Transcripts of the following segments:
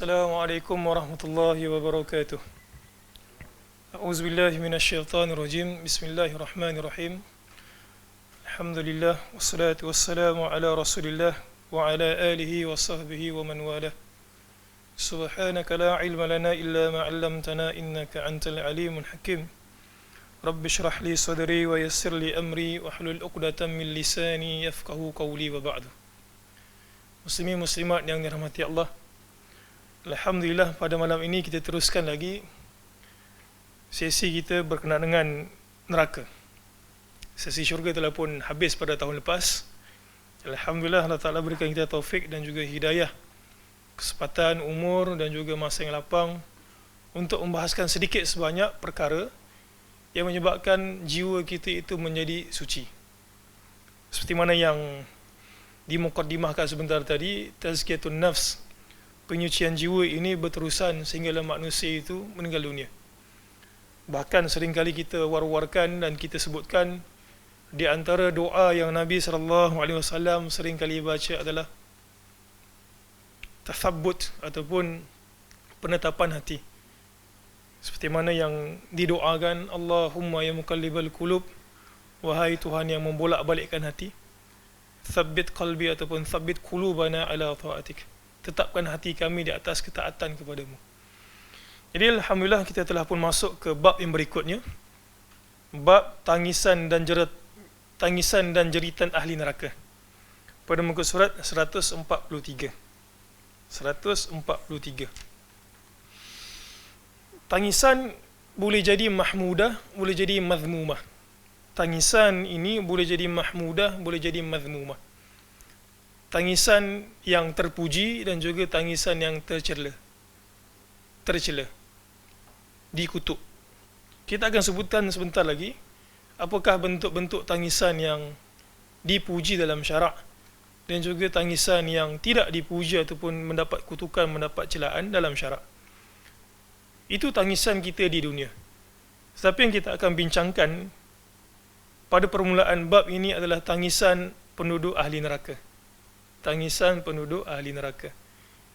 Assalamualaikum warahmatullahi wabarakatuh. A'udzubillahi minasyaitonirrajim. Bismillahirrahmanirrahim. Alhamdulillah wassalatu wassalamu ala Rasulillah wa ala alihi wa sahbihi wa man walah. Subhanaka la ilma lana illa ma 'allamtana innaka antal alimul hakim. Rabbi shrah li sadri wa yassir li amri wa hlul 'uqdatam min lisani yafqahu qawli wa ba'du. Muslimin muslimat yang dirahmati Allah, alhamdulillah pada malam ini kita teruskan lagi sesi kita berkenaan dengan neraka. Sesi syurga telah pun habis pada tahun lepas. Alhamdulillah Allah Ta'ala berikan kita taufik dan juga hidayah, kesempatan, umur dan juga masa yang lapang untuk membahaskan sedikit sebanyak perkara yang menyebabkan jiwa kita itu menjadi suci. Seperti mana yang dimuqaddimahkan sebentar tadi, tazkiyatun nafs, penyucian jiwa ini berterusan sehinggalah manusia itu meninggal dunia. Bahkan seringkali kita war-warkan dan kita sebutkan di antara doa yang Nabi SAW seringkali baca adalah tathabbut ataupun penetapan hati. Seperti mana yang didoakan, Allahumma ya muqallibal qulub, wahai Tuhan yang membolak-balikkan hati, thabbit qalbi ataupun thabbit qulubana ala ta'atik, tetapkan hati kami di atas ketaatan kepadamu. Jadi alhamdulillah kita telah pun masuk ke bab yang berikutnya, bab tangisan dan jeritan ahli neraka, pada muka surat 143. Tangisan boleh jadi mahmudah, boleh jadi mazmumah. Tangisan ini boleh jadi mahmudah, boleh jadi mazmumah. Tangisan yang terpuji dan juga tangisan yang tercela, dikutuk. Kita akan sebutkan sebentar lagi apakah bentuk-bentuk tangisan yang dipuji dalam syarak dan juga tangisan yang tidak dipuji ataupun mendapat kutukan, mendapat celaan dalam syarak. Itu tangisan kita di dunia. Tetapi yang kita akan bincangkan pada permulaan bab ini adalah tangisan penduduk ahli neraka. Tangisan penduduk ahli neraka,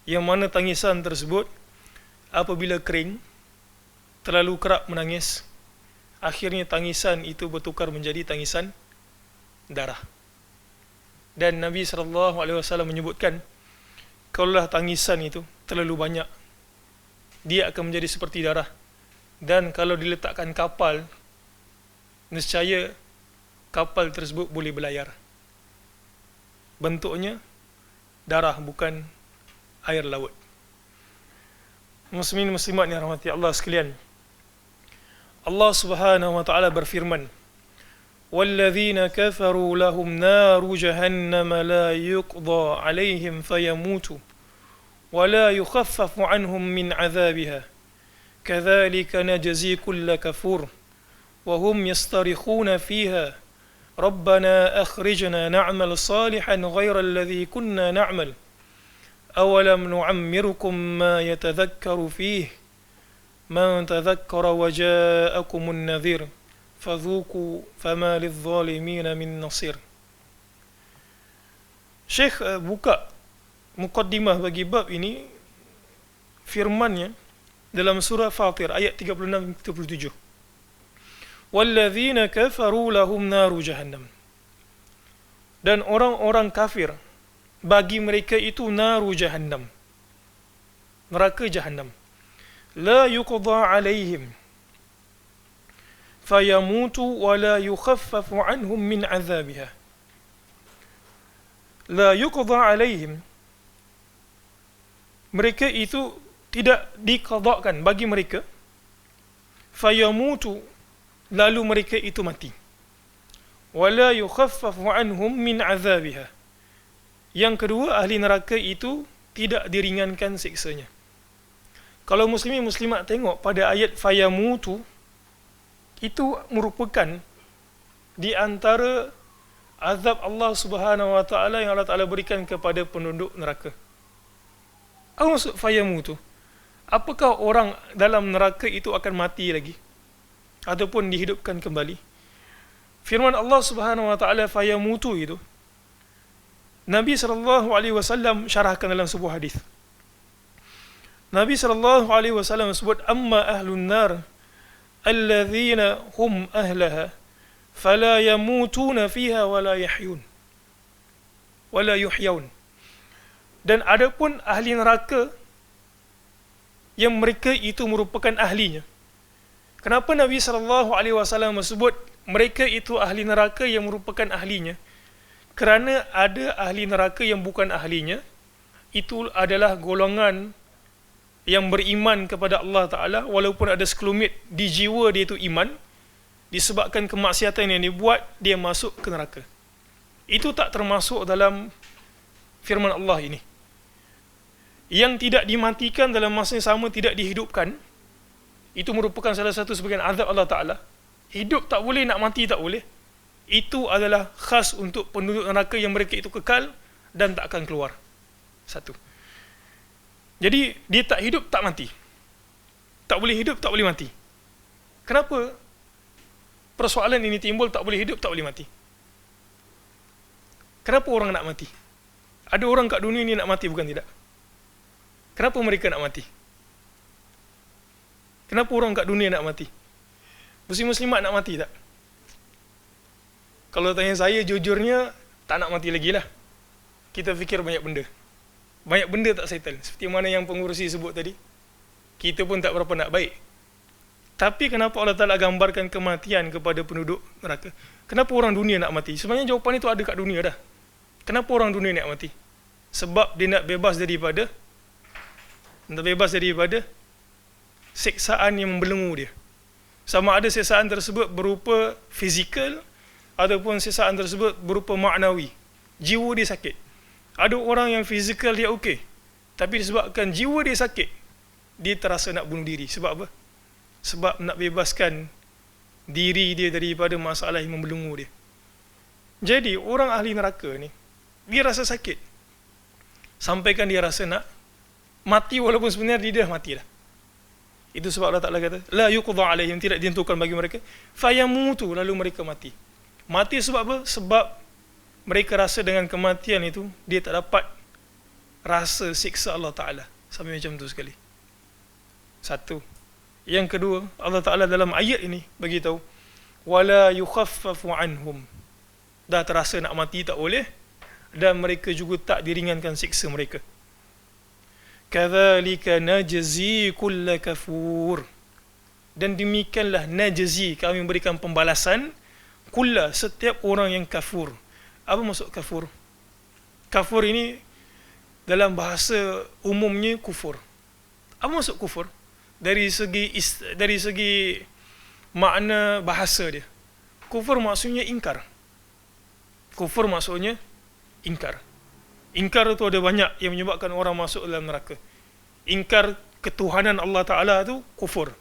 yang mana tangisan tersebut apabila kering, terlalu kerap menangis, akhirnya tangisan itu bertukar menjadi tangisan darah. Dan Nabi SAW menyebutkan, kalaulah tangisan itu terlalu banyak, dia akan menjadi seperti darah. Dan kalau diletakkan kapal, nescaya kapal tersebut boleh berlayar. Bentuknya darah, bukan air laut. Muslimin muslimat yang rahmati Allah sekalian, Allah Subhanahu wa taala berfirman, "Walladzina kafaru lahum naru jahannam la yuqda 'alaihim fayamutu wa la yukhaffafu 'anhum min 'adzabiha kadzalika najzi kulla kafur wa hum yastarikhuna fiha ربنا أخرجنا نعمل صالحا غير الذي كنا نعمل أولم نعمركم ما يتذكر فيه من تذكر وجاءكم النذير فذوقوا فما للظالمين من نصير." Syekh buka muqaddimah bagi bab ini, firmannya dalam surah Fatir ayat 36-37. وَالَّذِينَ كَفَرُوا لَهُمْ نَارُ جَهَنَّمْ, dan orang-orang kafir bagi mereka itu naru jahannam, neraka jahannam. La yuqda 'alaihim fayamutu wa la yukhaffafu 'anhum min 'adzabiha. La yuqda 'alaihim, mereka itu tidak diqadhakan bagi mereka, fayamutu, lalu mereka itu mati, wala yukhaffafu anhum min azabiha. Yang kedua, ahli neraka itu tidak diringankan siksanya. Kalau muslimin muslimat tengok pada ayat fayamutu, itu merupakan di antara azab Allah Subhanahu wa taala yang Allah Taala berikan kepada penduduk neraka. Apa maksud fayamutu? Apakah orang dalam neraka itu akan mati lagi ataupun dihidupkan kembali? Firman Allah Subhanahu wa taala fayamutu itu, Nabi SAW syarahkan dalam sebuah hadis. Nabi SAW sebut, amma ahlun nar alladzina hum ahlaha fala yamutuna fiha wala yuhyaun. Dan adapun ahli neraka yang mereka itu merupakan ahlinya. Kenapa Nabi SAW sebut mereka itu ahli neraka yang merupakan ahlinya? Kerana ada ahli neraka yang bukan ahlinya. Itu adalah golongan yang beriman kepada Allah Ta'ala, walaupun ada sekelumit di jiwa dia itu iman, disebabkan kemaksiatan yang dibuat, dia masuk ke neraka. Itu tak termasuk dalam firman Allah ini. Yang tidak dimatikan dalam masa yang sama, tidak dihidupkan, itu merupakan salah satu sebagian azab Allah Ta'ala. Hidup tak boleh, nak mati tak boleh. Itu adalah khas untuk penduduk neraka yang mereka itu kekal dan tak akan keluar. Satu. Jadi dia tak hidup, tak mati. Tak boleh hidup, tak boleh mati. Kenapa persoalan ini timbul? Tak boleh hidup, tak boleh mati. Kenapa orang nak mati? Ada orang kat dunia ni nak mati, bukan tidak? Kenapa mereka nak mati? Kenapa orang kat dunia nak mati? Muslim-muslimat nak mati tak? Kalau tanya saya, jujurnya tak nak mati lagi lah. Kita fikir banyak benda. Banyak benda tak settle. Seperti mana yang pengurusi sebut tadi. Kita pun tak berapa nak baik. Tapi kenapa Allah Ta'ala gambarkan kematian kepada penduduk neraka? Kenapa orang dunia nak mati? Sebenarnya jawapan itu ada kat dunia dah. Kenapa orang dunia nak mati? Sebab dia nak bebas daripada siksaan yang membelenggu dia. Sama ada siksaan tersebut berupa fizikal ataupun siksaan tersebut berupa maknawi. Jiwa dia sakit. Ada orang yang fizikal dia okey, tapi disebabkan jiwa dia sakit, dia terasa nak bunuh diri. Sebab apa? Sebab nak bebaskan diri dia daripada masalah yang membelenggu dia. Jadi orang ahli neraka ni, dia rasa sakit, sampaikan dia rasa nak mati, walaupun sebenarnya dia dah mati dah. Itu sebab Allah Ta'ala kata, la yuqda alaihim, tidak ditentukan bagi mereka, fayamutu, lalu mereka mati. Mati sebab apa? Sebab mereka rasa dengan kematian itu, dia tak dapat rasa siksa Allah Ta'ala. Sampai macam tu sekali. Satu. Yang kedua, Allah Ta'ala dalam ayat ini beritahu, wala yukhaffafu anhum, dah terasa nak mati tak boleh, dan mereka juga tak diringankan siksa mereka. Kadzalika najzi kulla kafur, dan demikianlah najzi, kami memberikan pembalasan, kulla, setiap orang yang kafur. Apa maksud kafur? Kafur ini dalam bahasa umumnya kufur. Apa maksud kufur? Dari segi makna bahasa dia. Kufur maksudnya ingkar. Kufur maksudnya ingkar. Ingkar itu ada banyak yang menyebabkan orang masuk dalam neraka. Ingkar ketuhanan Allah Ta'ala itu kufur.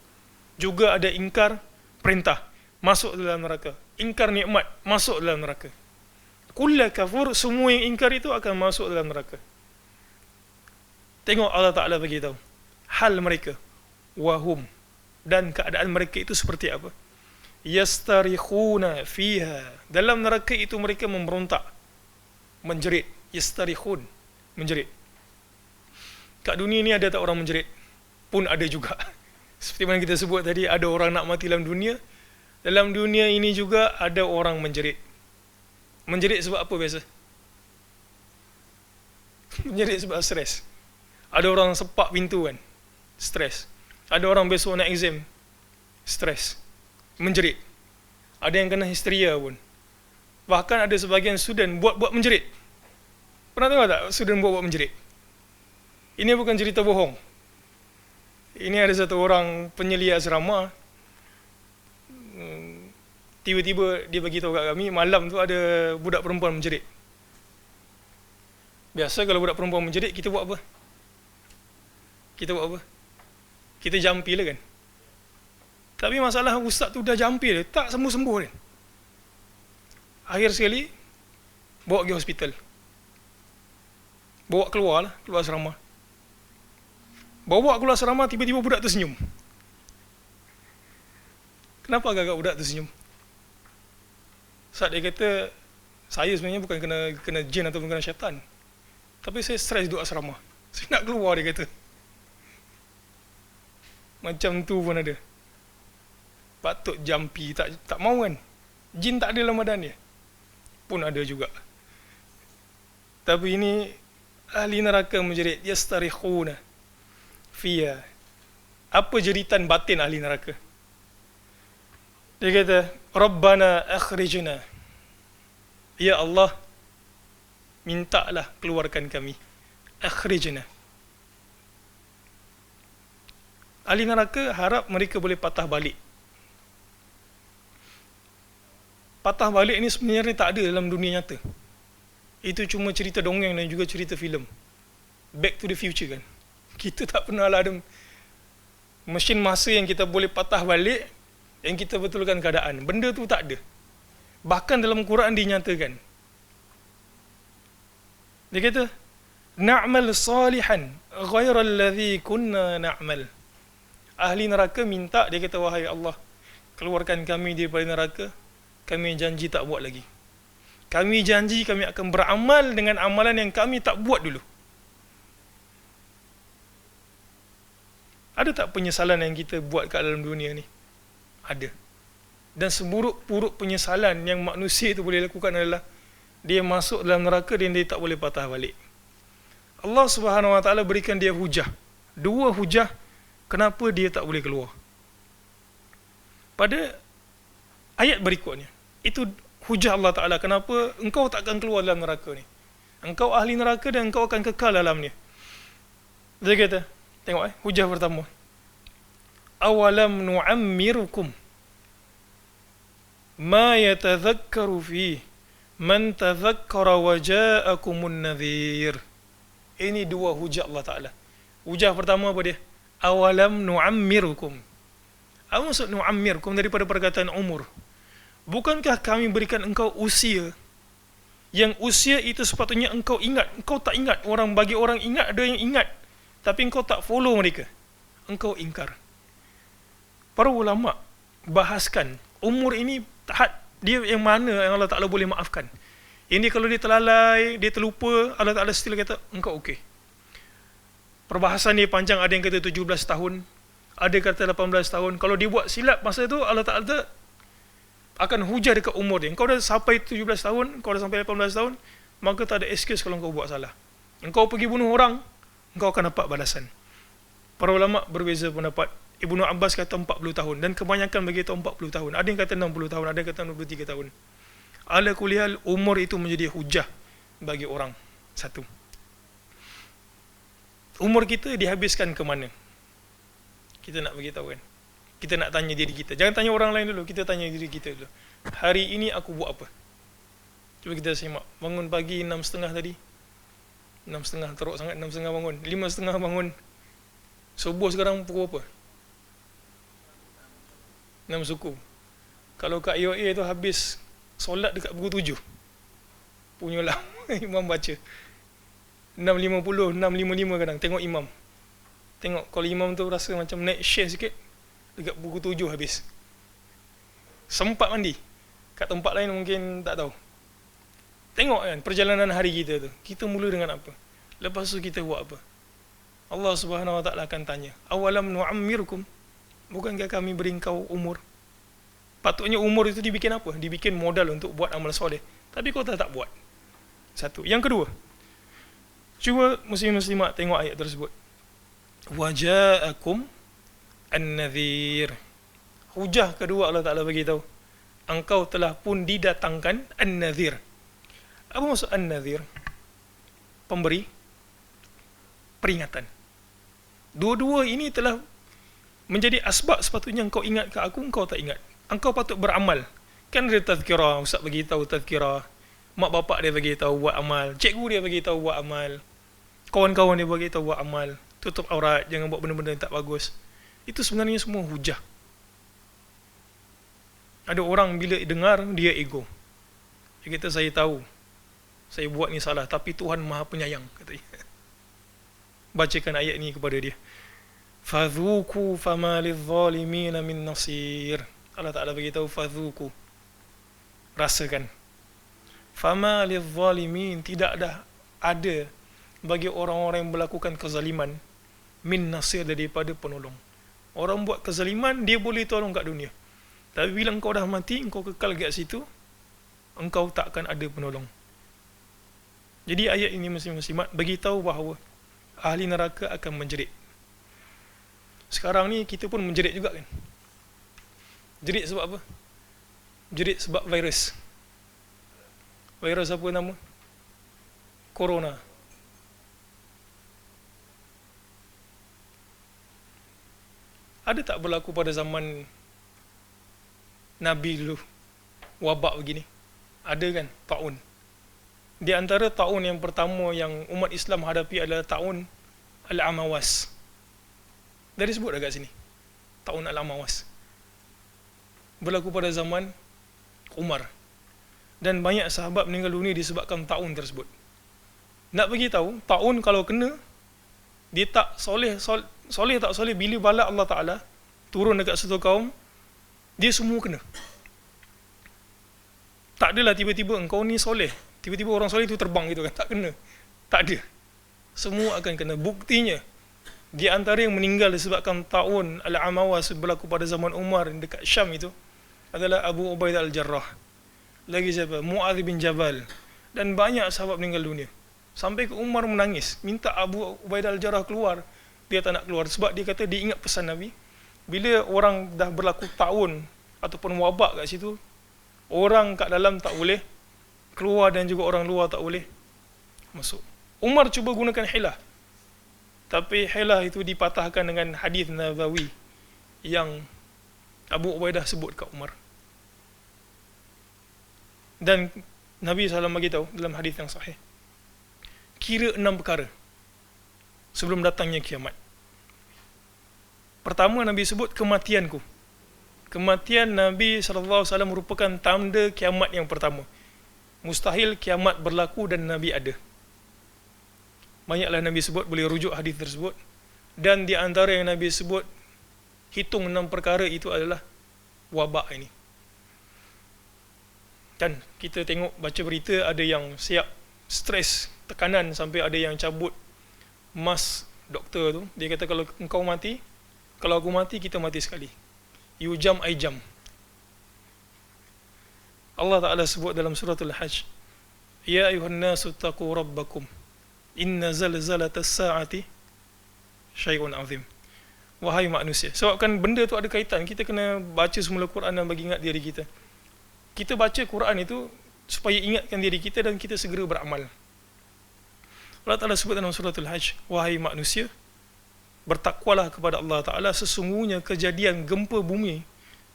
Juga ada ingkar perintah, masuk dalam neraka. Ingkar nikmat, masuk dalam neraka. Kulla kafur, semua yang ingkar itu akan masuk dalam neraka. Tengok Allah Ta'ala beritahu hal mereka, wahum, dan keadaan mereka itu seperti apa. Yastarikhuna fiha, dalam neraka itu mereka memberontak, menjerit. Yastarikhun, menjerit. Kat dunia ni ada tak orang menjerit? Pun ada juga. Seperti mana kita sebut tadi, ada orang nak mati dalam dunia. Dalam dunia ini juga ada orang menjerit. Menjerit sebab apa biasa? Menjerit sebab stres. Ada orang sepak pintu kan, stres. Ada orang besok nak exam, stres, menjerit. Ada yang kena histeria pun. Bahkan ada sebahagian student buat-buat menjerit. Pernah tengok tak student buat-buat menjerit? Ini bukan cerita bohong. Ini ada satu orang penyelia asrama, tiba-tiba dia bagi tahu kat kami, malam tu ada budak perempuan menjerit. Biasa kalau budak perempuan menjerit, kita buat apa? Kita jampi lah kan. Tapi masalah ustaz tu dah jampi dia, tak sembuh-sembuh kan. Akhir sekali, bawa pergi hospital. Bawa keluar asrama. Bawa keluar asrama, tiba-tiba budak tu senyum. Kenapa agak-agak budak tu senyum? Saat dia kata, saya sebenarnya bukan kena jin ataupun kena syaitan, tapi saya stres duduk asrama. Saya nak keluar, dia kata. Macam tu pun ada. Patut jampi, tak mau kan. Jin tak ada dalam badan dia. Pun ada juga. Tapi ini ahli neraka menjerit, yastarikhuna fiha. Apa jeritan batin ahli neraka? Dia kata, Rabbana akhrijna. Ya Allah, mintalah keluarkan kami. Akhrijna. Ahli neraka harap mereka boleh patah balik. Patah balik ni sebenarnya tak ada dalam dunia nyata. Itu cuma cerita dongeng dan juga cerita filem. Back to the Future kan. Kita tak pernah lah ada mesin masa yang kita boleh patah balik, yang kita betulkan keadaan. Benda tu tak ada. Bahkan dalam Quran dinyatakan. Dia kata, na'mal salihan ghairal ladzi kunna na'mal. Ahli neraka minta, dia kata, wahai Allah, keluarkan kami daripada neraka, kami janji tak buat lagi. Kami janji kami akan beramal dengan amalan yang kami tak buat dulu. Ada tak penyesalan yang kita buat kat dalam dunia ni? Ada. Dan seburuk-buruk penyesalan yang manusia itu boleh lakukan adalah dia masuk dalam neraka dan dia tak boleh patah balik. Allah Subhanahu Wa Taala berikan dia hujah. 2 hujah kenapa dia tak boleh keluar. Pada ayat berikutnya, itu hujah Allah Ta'ala kenapa engkau tak akan keluar dalam neraka ni. Engkau ahli neraka dan engkau akan kekal dalamnya. Dia kata, tengok hujah pertama. Awalam nu'ammirukum ma yatadhakkaru fi man tadhakkara wa ja'akumun nadhir. Ini 2 hujah Allah Ta'ala. Hujah pertama apa dia? Awalam nu'ammirukum. Apa maksud nu'ammirkum daripada perkataan umur? Bukankah kami berikan engkau usia, yang usia itu sepatutnya engkau ingat. Engkau tak ingat. Bagi orang ingat, ada yang ingat, tapi engkau tak follow mereka. Engkau ingkar. Para ulama bahaskan umur ini tahap dia yang mana yang Allah Ta'ala boleh maafkan. Ini kalau dia terlalai, dia terlupa, Allah Ta'ala still kata engkau okey. Perbahasan dia panjang, ada yang kata 17 tahun, ada kata 18 tahun. Kalau dia buat silap masa tu, Allah Ta'ala akan hujah dekat umur dia. Engkau dah sampai 17 tahun, engkau dah sampai 18 tahun, maka tak ada excuse kalau engkau buat salah. Engkau pergi bunuh orang, engkau akan dapat balasan. Para ulama berbeza pendapat. Ibnu Abbas kata 40 tahun dan kebanyakan bagi tahu 40 tahun. Ada yang kata 60 tahun, ada yang kata 23 tahun. Ala kulli hal, umur itu menjadi hujah bagi orang. Satu. Umur kita dihabiskan ke mana? Kita nak bagi tahu kan. Kita nak tanya diri kita. Jangan tanya orang lain dulu, kita tanya diri kita dulu. Hari ini aku buat apa? Cuba kita simak. Bangun pagi 6.30 tadi. 6.30 teruk sangat, 6.30 bangun. 5.30 bangun. Subuh sekarang pukul apa? 6 suku. Kalau kat IOA tu habis solat dekat pukul 7. Punya lah imam baca 6.50, 6.55 kadang. Tengok imam. Tengok kalau imam tu rasa macam naik share sikit, dekat pukul 7 habis. Sempat mandi. Kat tempat lain mungkin tak tahu. Tengok kan perjalanan hari kita tu. Kita mula dengan apa? Lepas tu kita buat apa? Allah Subhanahu Wa Taala akan tanya, awalam nu'ammirkum? Bukankah kami beri engkau umur? Patutnya umur itu dibikin apa? Dibikin modal untuk buat amal soleh. Tapi kau tak buat. Satu. Yang kedua, cuba muslim-muslimat tengok ayat tersebut. Waja'akum an-nadhir. Hujah kedua Allah Ta'ala bagi tahu, engkau telah pun didatangkan an-nadhir. Apa maksud an-nadhir? Pemberi peringatan. Dua-dua ini telah menjadi asbab sepatutnya engkau ingat ke aku, engkau tak ingat. Engkau patut beramal. Kan ada tazkirah, ustaz bagi tahu tazkirah. Mak bapak dia bagi tahu buat amal. Cikgu dia bagi tahu buat amal. Kawan-kawan dia bagi tahu buat amal. Tutup aurat, jangan buat benda-benda yang tak bagus. Itu sebenarnya semua hujah. Ada orang bila dengar, dia ego. Dia kata, saya tahu saya buat ni salah, tapi Tuhan Maha Penyayang, katanya. Bacakan ayat ni kepada dia. Fadhuku fama lidh-dhalimin min nasir. Allah Ta'ala beritahu fadhuku. Rasakan. Fama lidh-dhalimin, tidak ada bagi orang-orang yang melakukan kezaliman min nasir, daripada penolong. Orang buat kezaliman, dia boleh tolong kat dunia. Tapi bila engkau dah mati, engkau kekal kat situ, engkau tak akan ada penolong. Jadi ayat ini muslim-muslimat beritahu bahawa ahli neraka akan menjerit. Sekarang ni kita pun menjerit juga kan. Jerit sebab apa? Jerit sebab virus. Virus apa nama? Corona. Ada tak berlaku pada zaman Nabi dulu wabak begini? Ada kan? Taun. Di antara taun yang pertama yang umat Islam hadapi adalah taun Al-Amawas. Dah disebut dah kat sini. Taun Al-Amawas. Berlaku pada zaman Umar. Dan banyak sahabat meninggal dunia disebabkan taun tersebut. Nak bagi tahu, taun kalau kena, dia tak soleh tak soleh, bila bala Allah Ta'ala turun dekat satu kaum, dia semua kena. Tak adalah tiba-tiba engkau ni soleh, tiba-tiba orang soleh tu terbang gitu kan. Tak kena. Tak ada. Semua akan kena. Buktinya, di antara yang meninggal disebabkan taun Al-Amawas berlaku pada zaman Umar dekat Syam itu adalah Abu Ubaidah Al-Jarrah. Lagi siapa? Mu'adz bin Jabal. Dan banyak sahabat meninggal dunia. Sampai ke Umar menangis, minta Abu Ubaidah Al-Jarrah keluar. Dia tak nak keluar sebab dia kata dia ingat pesan Nabi. Bila orang dah berlaku taun ataupun wabak kat situ, orang kat dalam tak boleh keluar dan juga orang luar tak boleh masuk. Umar cuba gunakan hilah. Tapi hilah itu dipatahkan dengan hadis Nabawi yang Abu Ubaidah sebut kat Umar. Dan Nabi SAW bagi tahu dalam hadis yang sahih, kira 6 perkara sebelum datangnya kiamat. Pertama, Nabi sebut kematianku. Kematian Nabi SAW merupakan tanda kiamat yang pertama. Mustahil kiamat berlaku dan Nabi ada. Banyaklah Nabi sebut, boleh rujuk hadis tersebut. Dan di antara yang Nabi sebut, hitung 6 perkara itu adalah wabak ini. Dan kita tengok, baca berita, ada yang siap stres, tekanan sampai ada yang cabut mask doktor tu. Dia kata kalau engkau mati, kalau aku mati, kita mati sekali. You jump, I jump. Allah Ta'ala sebut dalam suratul Hajj, Ya ayuhan nasu taqu rabbakum, inna zalzalatas sa'ati syai'un azim. Wahai manusia. Sebabkan benda tu ada kaitan, kita kena baca semula Quran dan bagi ingat diri kita. Kita baca Quran itu supaya ingatkan diri kita dan kita segera beramal. Allah Ta'ala sebut dalam suratul Hajj, wahai manusia, bertakwalah kepada Allah Ta'ala, sesungguhnya kejadian gempa bumi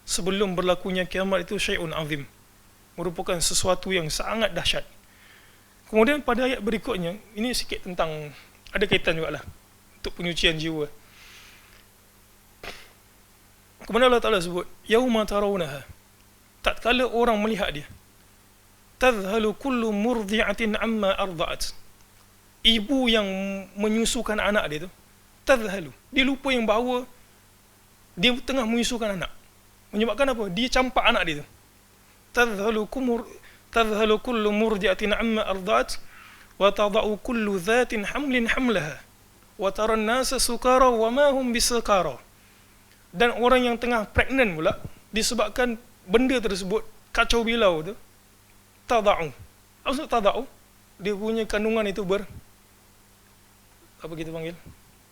sebelum berlakunya kiamat itu syai'un azim, merupakan sesuatu yang sangat dahsyat. Kemudian pada ayat berikutnya, ini sikit tentang, ada kaitan jugalah untuk penyucian jiwa. Kemudian Allah Ta'ala sebut, yauma tarawunaha, tatkala orang melihat dia, tadhhalu kullu murdi'atin amma arda'at, ibu yang menyusukan anak dia tu, tadhhalu, dia lupa yang bahawa dia tengah menyusukan anak. Menyebabkan apa? Dia campak anak dia tu. Tadhhalu kullu murdi'atin amma arda'at wa tada'u kullu dhatin hamlin hamlaha wa tara an-nasa sukara wa ma hum bisukara. Dan orang yang tengah pregnant pula, disebabkan benda tersebut, kacau bilau tu, tada'u. Apa maksud tada'u? Dia punya kandungan itu apa kita panggil?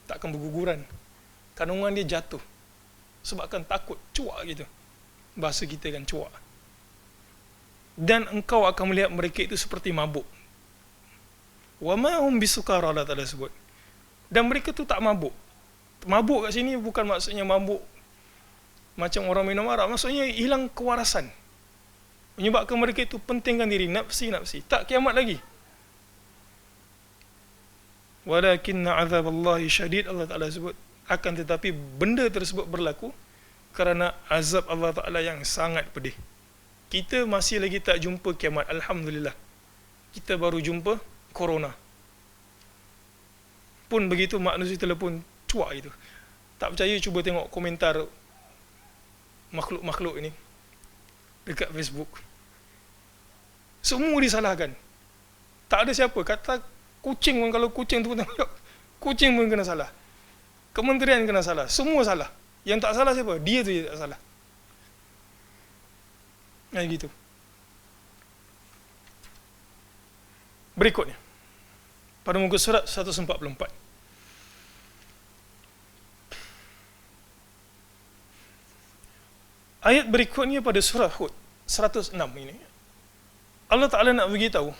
Takkan berguguran. Kandungan dia jatuh. Sebabkan takut, cuak gitu. Bahasa kita kan cuak. Dan engkau akan melihat mereka itu seperti mabuk. Wa ma hum bisukara, Allah Ta'ala sebut. Dan mereka tu tak mabuk. Mabuk kat sini bukan maksudnya mabuk macam orang minum arak, maksudnya hilang kewarasan. Menyebabkan mereka itu pentingkan diri, nafsi. Tak kiamat lagi. Walakinna azaballahi syadid, Allah Ta'ala sebut. Akan tetapi benda tersebut berlaku kerana azab Allah Ta'ala yang sangat pedih. Kita masih lagi tak jumpa kiamat, Alhamdulillah. Kita baru jumpa Corona. Pun begitu, manusia telefon cuak itu. Tak percaya, cuba tengok komentar makhluk-makhluk ini dekat Facebook. Semua disalahkan. Tak ada siapa kata kucing pun, kalau kucing tu tengok, kucing pun kena salah. Kementerian kena salah. Semua salah. Yang tak salah siapa? Dia tu je tak salah. Gitu. Berikutnya, pada muka surat 144. Ayat berikutnya pada surah Hud 106 ini, Allah Ta'ala nak beritahu,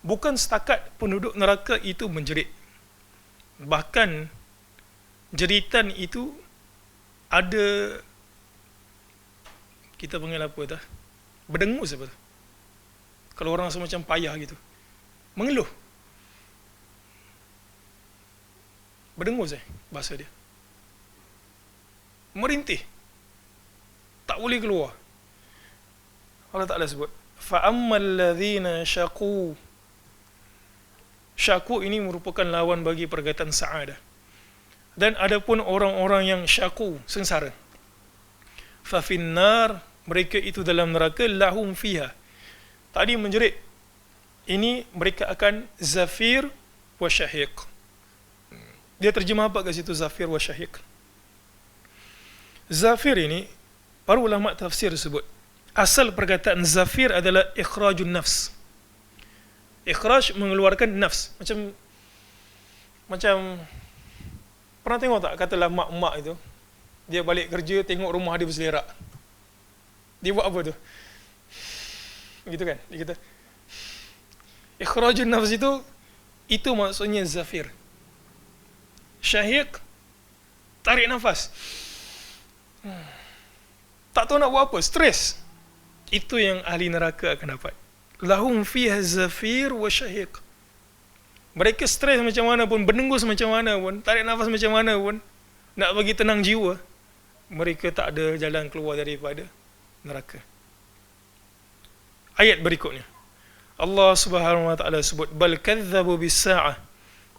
bukan setakat penduduk neraka itu menjerit, bahkan jeritan itu ada, kita panggil apa tu, berdengus apa tu, kalau orang semacam payah gitu, mengeluh, berdengus bahasa dia, merintih, tak boleh keluar. Allah Ta'ala sebut, فَأَمَّا الَّذِينَ شَقُوا. Syaku ini merupakan lawan bagi perkataan sa'adah. Dan adapun orang-orang yang syaku, sengsara, فَفِي النَّارِ, mereka itu dalam neraka, lahum fiha. Tadi menjerit, ini mereka akan zafir wa syahiq. Dia terjemah apa kat situ, zafir wa syahiq? Zafir ini, para ulama tafsir sebut, asal perkataan zafir adalah ikhrajun nafs. Ikhraj, mengeluarkan nafs. Macam pernah tengok tak, katalah mak-mak itu, dia balik kerja tengok rumah dia berselerak, dia buat apa tu? Gitu kan? Dia kata ikhrajun nafs itu maksudnya zafir. Syahiq, tarik nafas, tak tahu nak buat apa, stres. Itu yang ahli neraka akan dapat. Lahum fiha zafir wa syahiq. Mereka stres macam mana pun, berdengus macam mana pun, tarik nafas macam mana pun, nak bagi tenang jiwa, mereka tak ada jalan keluar daripada neraka. Ayat berikutnya, Allah Subhanahu wa taala sebut, bal kadzabu bis-sa'ah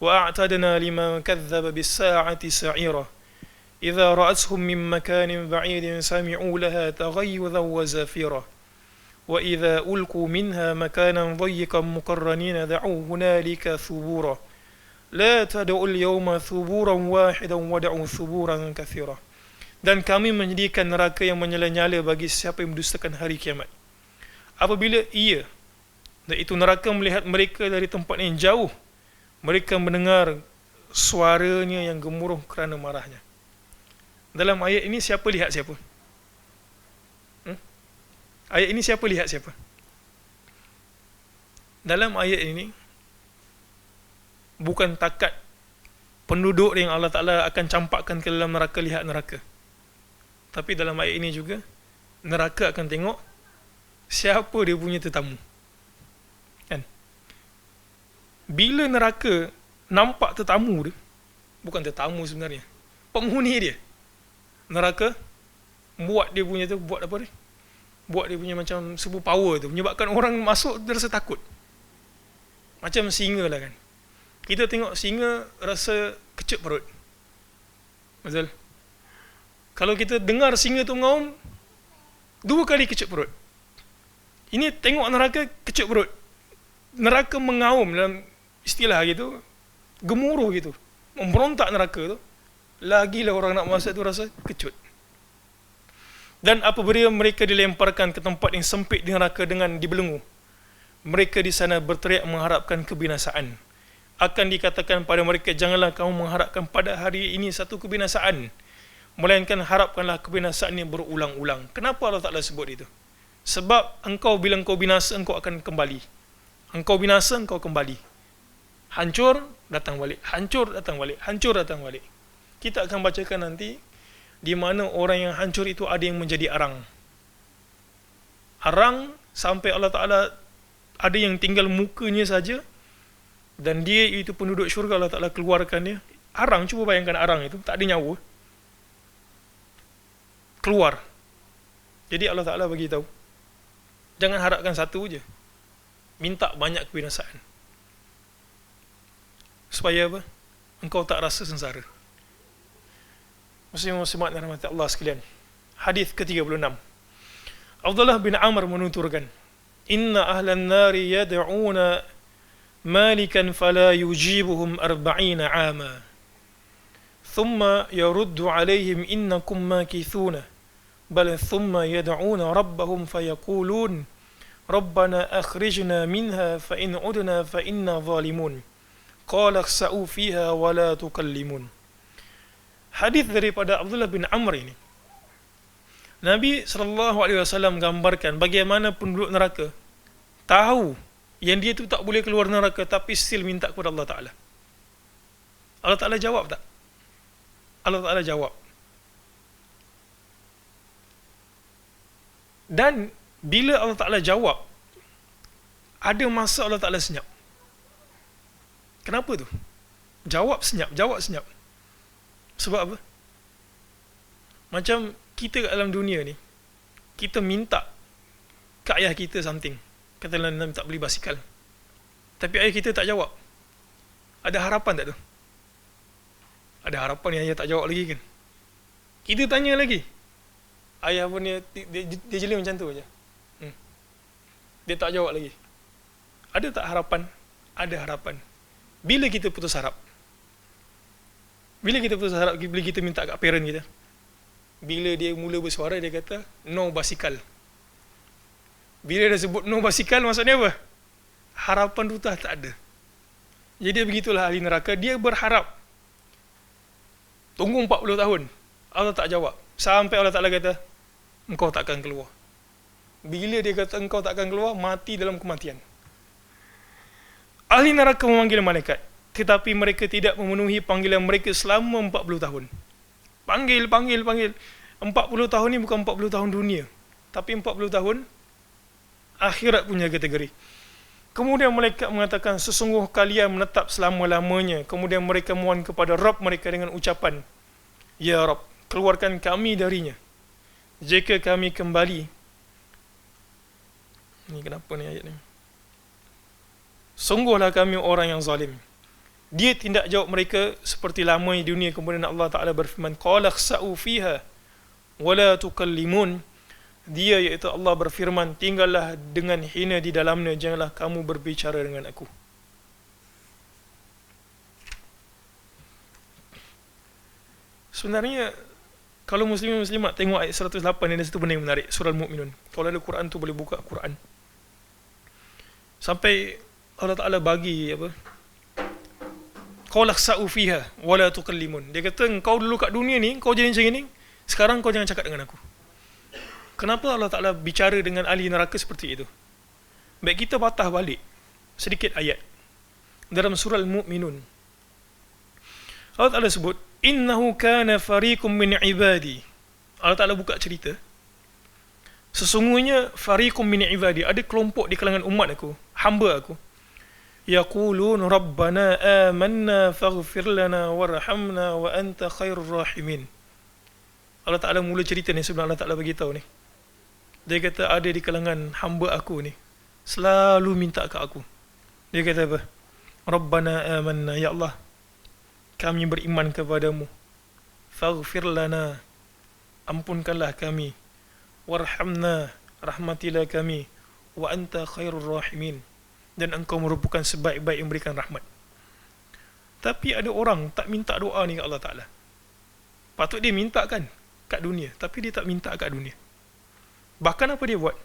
wa a'tadna liman kadzdzaba bis-sa'ati sa'ira idza ra'atuhum min makanin ba'idin sami'u laha taghayyuzan wa zafira wa idza ulqu minha makanan dayyiqan muqarranina da'u hunalika thubura la tad'u al-yawma thuburan wahidan wad'u thuburan katsira. Dan kami menyediakan neraka yang menyala-nyala bagi siapa yang mendustakan hari kiamat. Apabila ia, iaitu neraka, melihat mereka dari tempat yang jauh, mereka mendengar suaranya yang gemuruh kerana marahnya. Dalam ayat ini siapa lihat siapa? Ayat ini siapa lihat siapa? Dalam ayat ini bukan takat penduduk yang Allah Ta'ala akan campakkan ke dalam neraka lihat neraka, tapi dalam ayat ini juga neraka akan tengok siapa dia punya tetamu. Kan? Bila neraka nampak tetamu dia, bukan tetamu sebenarnya, penghuni dia, neraka buat dia punya tu, buat apa dia? Buat dia punya macam super power tu, menyebabkan orang masuk dia rasa takut. Macam singa lah kan. Kita tengok singa rasa kecut perut. Betul? Kalau kita dengar singa tu mengaum, 2 kali kecut perut. Ini tengok neraka kecut perut. Neraka mengaum, dalam istilah gitu, gemuruh gitu, memberontak neraka tu. Lagilah orang nak masuk tu rasa kecut. Dan apabila mereka dilemparkan ke tempat yang sempit di neraka dengan dibelenggu, mereka di sana berteriak mengharapkan kebinasaan. Akan dikatakan pada mereka, janganlah kamu mengharapkan pada hari ini satu kebinasaan, melainkan harapkanlah kebinasaan yang berulang-ulang. Kenapa Allah Ta'ala sebut itu? Sebab engkau, bila engkau binasa, engkau akan kembali. Engkau binasa, engkau kembali. Hancur, datang balik. Hancur, datang balik. Hancur, datang balik. Kita akan bacakan nanti di mana orang yang hancur itu ada yang menjadi arang. Arang sampai Allah Ta'ala ada yang tinggal mukanya saja, dan dia itu penduduk syurga, Allah Ta'ala keluarkan dia. Arang, cuba bayangkan arang itu, tak ada nyawa, keluar. Jadi Allah Ta'ala bagi tahu, jangan harapkan satu je, minta banyak kebinasaan. Supaya apa? Engkau tak rasa sengsara. Muslimat dan rahmat Allah sekalian. Hadis ke-36. Abdullah bin Amr menuturkan, inna ahlan nari yad'una malikan fala yujibuhum 40 ama thumma yaruddu alaihim innakum makithuna bal thumma yad'una rabbahum fayaqulun rabbana akhrijna minha fa in udna fa inna zalimun qala khsa'u fiha wa la tukallimun. Hadis daripada Abdullah bin Amr ini, Nabi SAW gambarkan bagaimana penduduk neraka tahu yang dia tu tak boleh keluar neraka tapi still minta kepada Allah Ta'ala. Allah Ta'ala jawab tak? Allah Ta'ala jawab. Dan bila Allah Ta'ala jawab, ada masa Allah Ta'ala senyap. Kenapa tu? Jawab senyap. Sebab apa? Macam kita kat dalam dunia ni, kita minta ke ayah kita something. Katalah nak tak beli basikal. Tapi ayah kita tak jawab. Ada harapan tak tu? Ada harapan yang ayah tak jawab lagi kan? Kita tanya lagi. Ayah pun dia jeli macam tu aja. Dia tak jawab lagi. Ada tak harapan? Ada harapan. Bila kita putus harap? Bila kita minta kat parent kita? Bila dia mula bersuara, dia kata, no basikal. Bila dia sebut no basikal, maksudnya apa? Harapan tu tak ada. Jadi begitulah ahli neraka. Dia berharap. Tunggu 40 tahun. Allah tak jawab. Sampai Allah Ta'ala kata, engkau takkan keluar. Bila dia kata engkau takkan keluar, mati dalam kematian. Ahli neraka memanggil malaikat. Tetapi mereka tidak memenuhi panggilan mereka selama 40 tahun. Panggil. 40 tahun ni bukan 40 tahun dunia. Tapi 40 tahun akhirat punya kategori. Kemudian malaikat mengatakan, sesungguh kalian menetap selama-lamanya. Kemudian mereka mohon kepada Rabb mereka dengan ucapan, ya Rabb, keluarkan kami darinya. Jika kami kembali. Ni kenapa ni ayat ni? Sungguhlah kami orang yang zalim. Dia tindak jawab mereka seperti lama di dunia. Kemudian Allah Ta'ala berfirman, qala khsa'u fiha wa la tukallimun. Dia iaitu Allah berfirman, tinggallah dengan hina di dalamnya, janganlah kamu berbicara dengan aku. Sebenarnya kalau muslimat tengok ayat 108 ni, ada satu benda yang menarik. Surah Al-Mu'minun. Kalau ada Quran tu boleh buka Quran. Sampai Allah Ta'ala bagi apa? Qala khsa'u fiha wa la tukallimun. Dia kata, engkau dulu kat dunia ni, kau jadi macam ni, sekarang kau jangan cakap dengan aku. Kenapa Allah Ta'ala bicara dengan ahli neraka seperti itu? Baik kita patah balik sedikit ayat dalam surah Al-Mu'minun. Allah Ta'ala sebut, innahu kana fariqum min ibadi. Allah Ta'ala buka cerita, sesungguhnya fariqum min ibadi, ada kelompok di kalangan umat aku, hamba aku, yaqulun rabbana amanna faghfir lana warhamna wa anta khairur rahimin. Allah Ta'ala mula cerita ni sebelum Allah Ta'ala beritahu ni. Dia kata ada di kalangan hamba aku ni selalu minta ke aku. Dia kata apa? Rabbana amanna, ya Allah, kami beriman kepadamu. Faghfir lana, ampunkanlah kami. Warhamna, rahmatilah kami. Wa anta khairur rahimin, dan engkau merupakan sebaik-baik yang memberikan rahmat. Tapi ada orang tak minta doa ni ke Allah Ta'ala. Patut dia minta kan kat dunia, tapi dia tak minta kat dunia. Bahkan apa dia buat?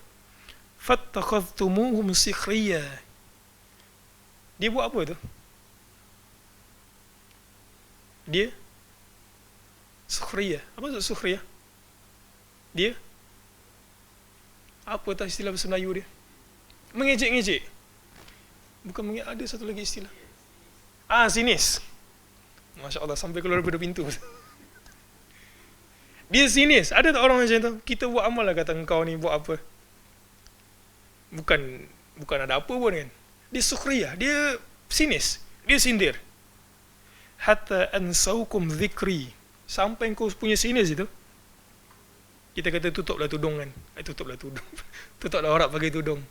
Fattakhadhtumuhum sikhriya. Dia buat apa tu? Dia sukhriya. Apa maksud sukhriya? Dia apa tak istilah bahasa Melayu dia? Mengejek-ngejek. Bukan mengejek, ada satu lagi istilah. Sinis. Masya Allah, sampai keluar daripada pintu. Dia sinis. Ada tak orang macam tu? Kita buat amal lah, kata engkau ni buat apa? Bukan ada apa pun kan. Dia sukhriyah, dia sinis, dia sindir. Hatta ansaukum dhikri, sampai engkau punya sinis itu. Kita kata tutuplah tudung kan. Tutuplah tudung. Tutuplah orang pakai tudung.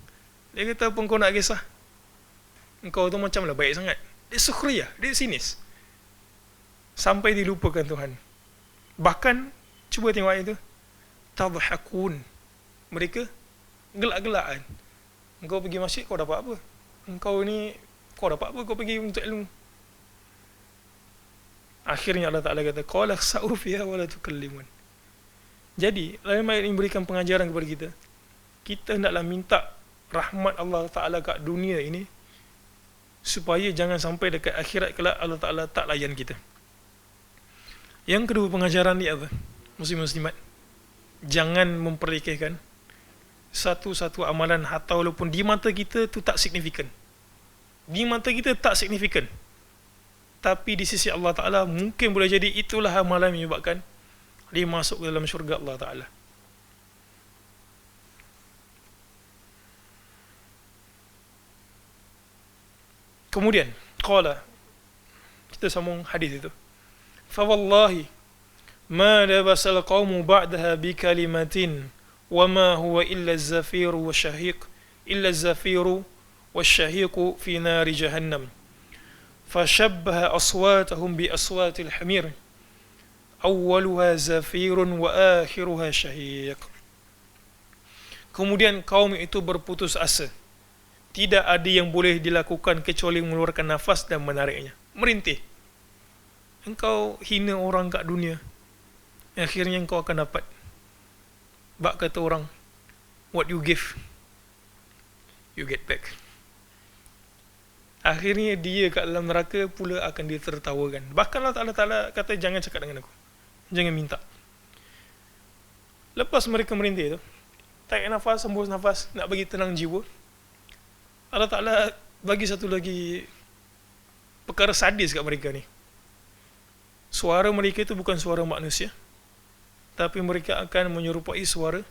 Dia kata apa kau nak kisah? Engkau tu macam lah baik sangat. Dia sukhriyah, dia sinis. Sampai dilupakan Tuhan. Bahkan cuba tengok ayat itu. Tadhakun. Mereka gelak-gelak kan. Engkau pergi masjid, kau dapat apa? Engkau ni, kau dapat apa? Kau pergi untuk ilmu. Akhirnya Allah Ta'ala kata, qala khsa'u fiha wa la tukallimun. Jadi dalam ayat ini memberikan pengajaran kepada kita, kita hendaklah minta rahmat Allah Ta'ala kat dunia ini, supaya jangan sampai dekat akhirat kelak Allah Ta'ala tak layan kita. Yang kedua pengajaran ni apa? Muslim-muslimat, jangan memperlekehkan satu-satu amalan, hatta walaupun di mata kita tu tak signifikan. Di mata kita tak signifikan, tapi di sisi Allah Ta'ala mungkin boleh jadi itulah amalan yang menyebabkan dia masuk ke dalam syurga Allah Ta'ala. Kemudian qala, kita sambung hadis itu, fa wallahi ma labasal qaumu ba'daha bi kalimatin wa ma huwa illa az-zafir wa shahiq illa az-zafir wa shahiq fi nar jahannam fashabbaha aswatahum bi aswatil hamir awwaluha zafirun wa akhiruha shahiq. Kemudian kaum itu berputus asa, tidak ada yang boleh dilakukan kecuali mengeluarkan nafas dan menariknya, merintih. Engkau hina orang kat dunia, akhirnya engkau akan dapat. Bak kata orang, what you give, you get back. Akhirnya dia kat dalam neraka pula akan ditertawakan. Bahkan Allah Ta'ala kata, jangan cakap dengan aku, jangan minta. Lepas mereka merintih tu, tarik nafas, hembus nafas, nak bagi tenang jiwa, Allah Ta'ala bagi satu lagi perkara sadis kat mereka ni. Suara mereka itu bukan suara manusia, tapi mereka akan menyerupai suara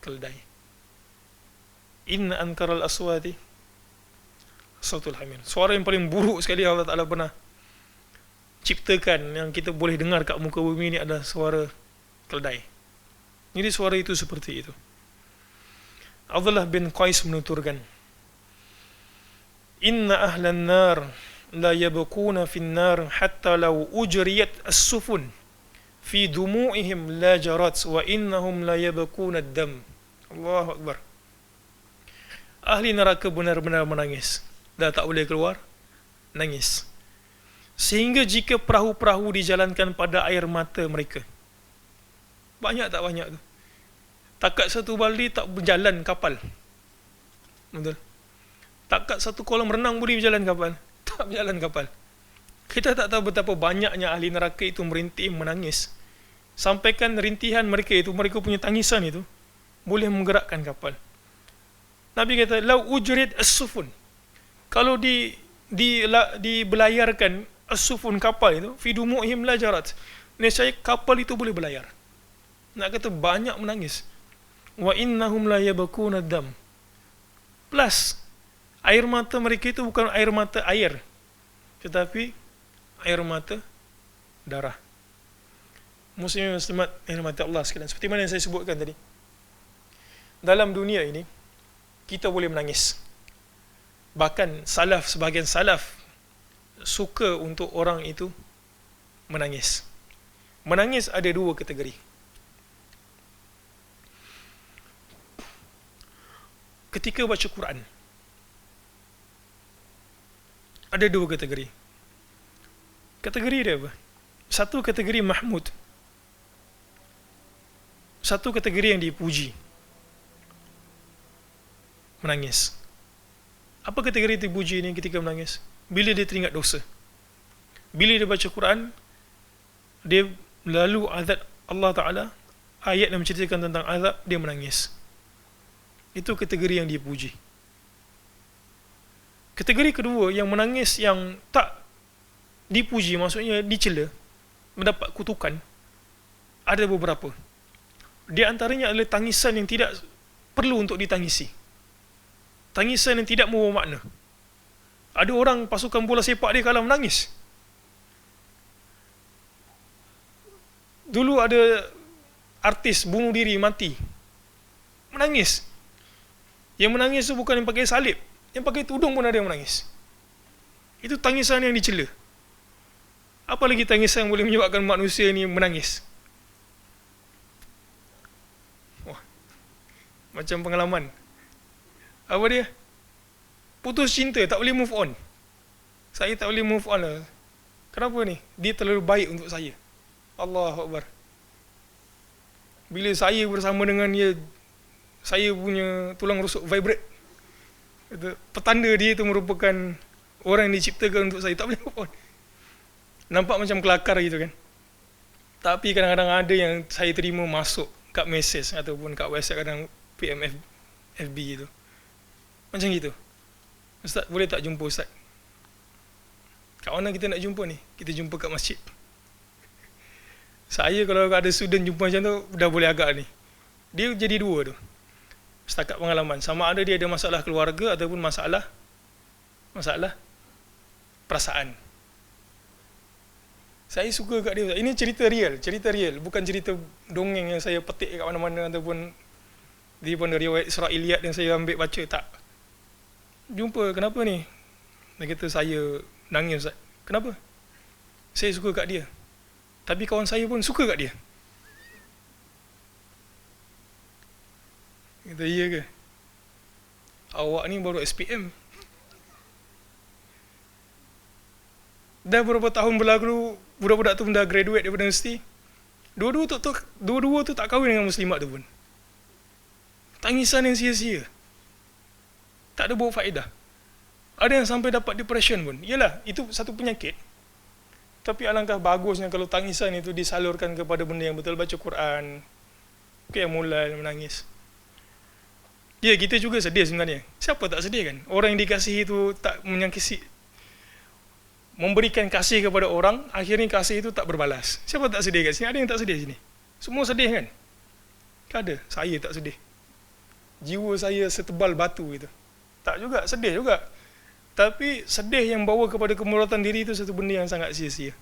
keledai. Inna ankaral aswati sautul hamir. Suara yang paling buruk sekali Allah Ta'ala pernah ciptakan yang kita boleh dengar kat muka bumi ni adalah suara keledai. Jadi suara itu seperti itu. Abdullah bin Qais menuturkan, inna ahlan nar la yabquna fin nar hatta law ujriyat as-sufun fi dumu'ihim la jarat wa innahum la yabquna ad-dam. Allahu akbar. Ahli neraka benar-benar menangis, dah tak boleh keluar, nangis, sehingga jika perahu-perahu dijalankan pada air mata mereka. Banyak tak banyak tu, takat satu baldi tak berjalan kapal. Betul? Takat satu kolam renang boleh berjalan kapal? Tak berjalan kapal. Kita tak tahu betapa banyaknya ahli neraka itu merintih, menangis. Sampaikan rintihan mereka itu, mereka punya tangisan itu boleh menggerakkan kapal. Nabi kata, lau ujrid as-sufun, kalau dibelayarkan as-sufun, kapal itu, fi dumu'ihim la jarat, nescaya kapal itu boleh berlayar. Nak kata banyak menangis. Wa innahum la yabquna ad-dam. Plus air mata mereka itu bukan air mata air, tetapi air mata darah. Muslim muslimat yang dirahmati Allah sekalian, seperti mana yang saya sebutkan tadi, dalam dunia ini kita boleh menangis. Bahkan sebahagian salaf suka untuk orang itu menangis. Menangis ada dua kategori. Ketika baca Quran, ada dua kategori. Kategori dia apa? Satu kategori mahmud, satu kategori yang dipuji, menangis. Apa kategori dipuji ini ketika menangis? Bila dia teringat dosa. Bila dia baca Quran, dia lalu azab Allah Ta'ala, ayat yang menceritakan tentang azab, dia menangis. Itu kategori yang dipuji. Kategori kedua, yang menangis yang tak dipuji, maksudnya dicela, mendapat kutukan, ada beberapa. Di antaranya adalah tangisan yang tidak perlu untuk ditangisi, tangisan yang tidak membawa makna. Ada orang pasukan bola sepak dia kalah, menangis. Dulu ada artis bunuh diri, mati, menangis. Yang menangis itu bukan yang pakai salib, yang pakai tudung pun ada yang menangis. Itu tangisan yang dicela. Apa lagi tangisan yang boleh menyebabkan manusia ini menangis? Wah, macam pengalaman. Apa dia? Putus cinta, tak boleh move on. Saya tak boleh move on lah. Kenapa ni? Dia terlalu baik untuk saya. Allahu Akbar. Bila saya bersama dengan dia, saya punya tulang rusuk vibrate. Itu petanda dia itu merupakan orang yang diciptakan untuk saya. Tak boleh apa. Nampak macam kelakar gitu kan. Tapi kadang-kadang ada yang saya terima masuk kat mesej ataupun kat WhatsApp, kadang PMF FB itu. Macam gitu. Ustaz, boleh tak jumpa Ustaz? Kat mana kita nak jumpa ni? Kita jumpa kat masjid. Saya kalau ada student jumpa macam tu, dah boleh agak ni. Dia jadi dua tu. Setakat pengalaman. Sama ada dia ada masalah keluarga ataupun masalah perasaan. Saya suka kat dia. Ini cerita real. Bukan cerita dongeng yang saya petik kat mana-mana ataupun daripada riwayat Israiliyat yang saya ambil baca. Tak. Jumpa, kenapa ni? Dia kata saya nangis Ustaz. Kenapa? Saya suka kat dia. Tapi kawan saya pun suka kat dia. Kata, iya ke? Awak ni baru SPM. Dah berapa tahun berlalu, budak-budak tu dah graduate daripada universiti. Dua-dua tu tak kahwin dengan muslimat tu pun. Tangisan yang sia-sia. Tak ada bawa faedah. Ada yang sampai dapat depression pun. Yalah, itu satu penyakit. Tapi alangkah bagusnya kalau tangisan itu disalurkan kepada benda yang betul. Baca Quran. Kayak mulai menangis. Ya, kita juga sedih sebenarnya. Siapa tak sedih kan? Orang yang dikasihi itu tak menyangkisi, memberikan kasih kepada orang, akhirnya kasih itu tak berbalas. Siapa tak sedih kat sini? Ada yang tak sedih sini? Semua sedih kan? Tak ada. Saya tak sedih. Jiwa saya setebal batu gitu. Tak juga, sedih juga. Tapi sedih yang bawa kepada kemuratan diri itu satu benda yang sangat sia-sia.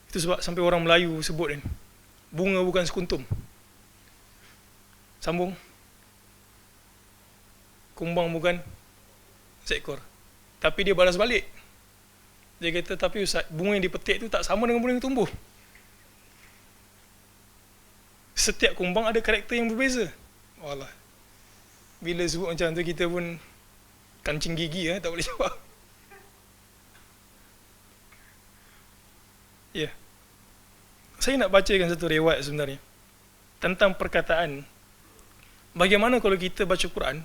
Itu sebab sampai orang Melayu sebut kan, bunga bukan sekuntum. Sambung. Kumbang bukan seekor. Tapi dia balas balik. Dia kata, tapi Ustaz, bunga yang dipetik itu tak sama dengan bunga yang tumbuh. Setiap kumbang ada karakter yang berbeza. Walah. Bila sebut macam tu, kita pun kancing gigi, tak boleh jawab. Ya. Saya nak bacakan satu riwayat sebenarnya tentang perkataan, bagaimana kalau kita baca Quran,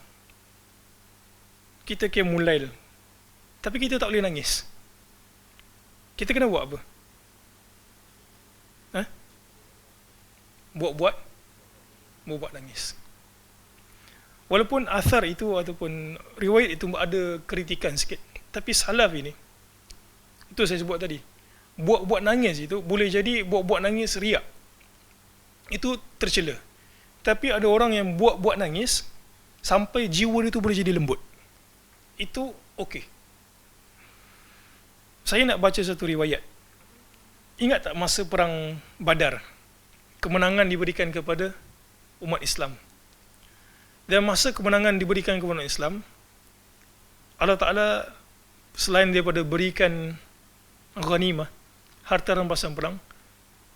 kita kayak mulail, tapi kita tak boleh nangis. Kita kena buat apa? Buat nangis. Walaupun athar itu ataupun riwayat itu ada kritikan sikit, tapi salaf ini, itu saya sebut tadi, buat nangis itu boleh jadi buat nangis riak. Itu tercela. Tapi ada orang yang buat nangis sampai jiwa dia itu boleh jadi lembut. Itu okey. Saya nak baca satu riwayat. Ingat tak masa perang Badar, kemenangan diberikan kepada umat Islam. Dan masa kemenangan diberikan kepada umat Islam, Allah Ta'ala selain daripada berikan ghanimah, harta rampasan perang,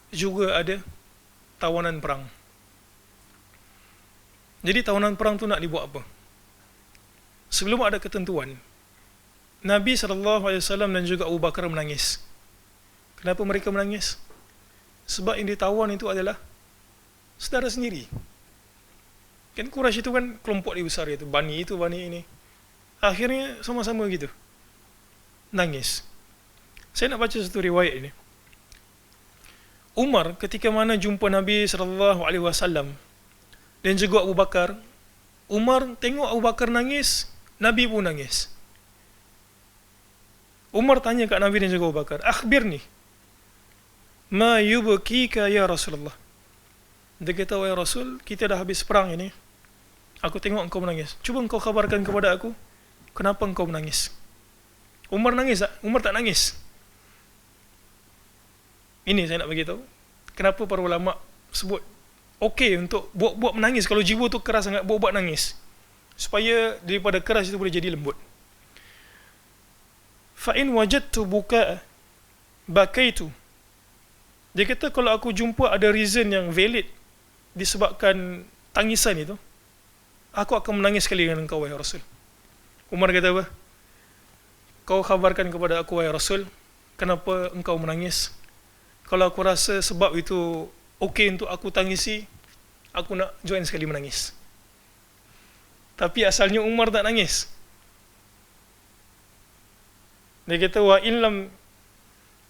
juga ada tawanan perang. Jadi tawanan perang tu nak dibuat apa? Sebelum ada ketentuan, Nabi SAW dan juga Abu Bakar menangis. Kenapa mereka menangis? Sebab yang ditawan itu adalah saudara sendiri. Kan Quraisy itu kan kelompok yang besar itu, Bani itu, Bani ini. Akhirnya sama-sama gitu. Nangis. Saya nak baca satu riwayat ini. Umar ketika mana jumpa Nabi SAW dan juga Abu Bakar, Umar tengok Abu Bakar nangis, Nabi pun nangis. Umar tanya kat Nabi dan juga Abu Bakar, akhbirni, ma yubkika ya Rasulullah. Dia kata, wahai Rasul, kita dah habis perang ini, aku tengok engkau menangis. Cuba engkau khabarkan kepada aku, kenapa engkau menangis? Umar nangis tak? Umar tak nangis. Ini saya nak beritahu, kenapa para ulama sebut okey untuk buat menangis. Kalau jiwa tu keras sangat, buat nangis, supaya daripada keras itu boleh jadi lembut. Fa in wajadtu buka bakaitu. Dia kata, kalau aku jumpa ada reason yang valid disebabkan tangisan itu, aku akan menangis sekali dengan engkau, wahai Rasul. Umar kata apa? Kau khabarkan kepada aku, wahai Rasul, kenapa engkau menangis? Kalau aku rasa sebab itu okey untuk aku tangisi, aku nak join sekali menangis. Tapi asalnya Umar tak nangis. Dia kata, wa illam